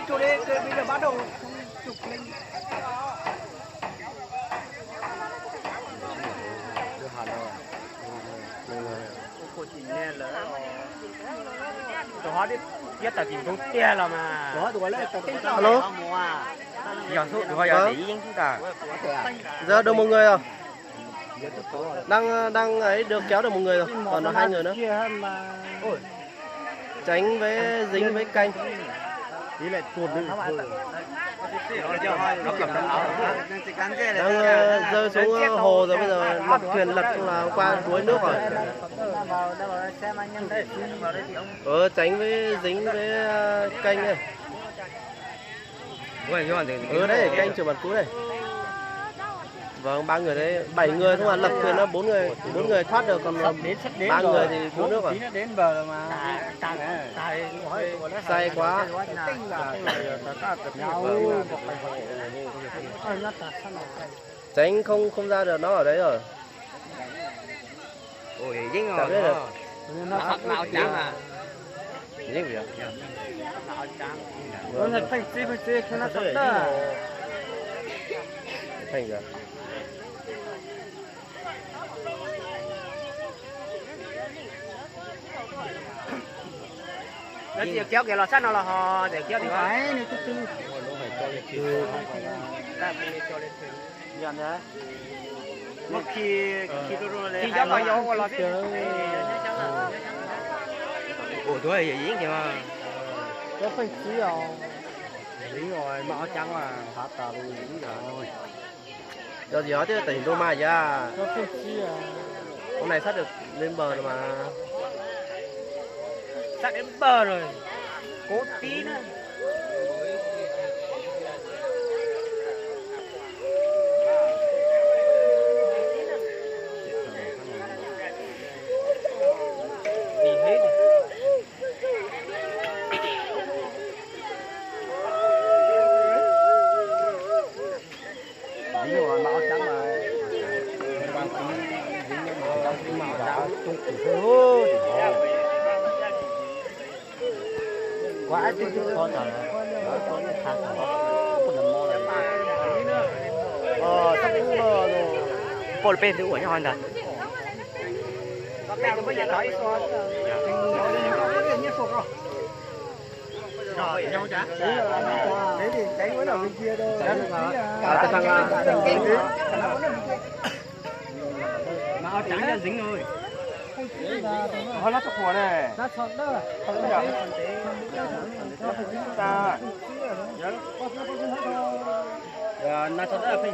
chủ đề bây giờ bắt đầu chụp lên. Tụi họ đi biết là tìm tung tia là mà. Đó tụi lấy tụi Alo. Giờ số tụi họ giờ để ý chúng ta. Giờ được một người rồi. Đang ấy được kéo được một người rồi. Còn là 2 người nữa. Tránh với dính với canh. Đi lại tuột đi. Đang rơi xuống hồ rồi, bây giờ lật thuyền lật là qua đuối nước rồi. Tránh với dính với canh này. Đấy canh chụp mặt cú này. Vâng, 3 người đấy, 7 người thôi mà lật thuyền nó 4 người thoát được, còn 3 người thì đuối nước rồi. Đến bờ rồi mà. Say quá. Tránh không ra được, nó ở đấy rồi. Ôi dính Chả biết rồi. được. Nó màu trắng à. Dính gì ạ? Nó thật phải chơi nó thật đó. Thành rồi. Nó chỉ kéo cái lò sắt nó là họ để kéo thì Phải này từ từ. Nhận đấy. Một khi tôi lên. Khi cho vào dầu lò sắt. Ủa tôi là gì kìa mà. Nó phải chỉ rồi. Đúng rồi, mà áo trắng mà phát tà luôn rồi. Giờ gì đó chứ tỉnh Roma ra. Nó phải chỉ à. Hôm nay sắp được lên bờ rồi mà. Sắp đến bờ rồi. Cố tí nữa. Đi hết rồi. Đúng rồi, mà áo trắng mà. Màu trắng chung củ quá chứ con trời con khác Sắp đến bờ rồi. Bộ bên thứ của nhau anh thật. Rồi, nhau chả? Thế thì tránh với đầu bên kia thôi. Mà áo trắng ra dính rồi. Nó chọc của này. Nó chọc đó. Ta. Nó chọc đó là phải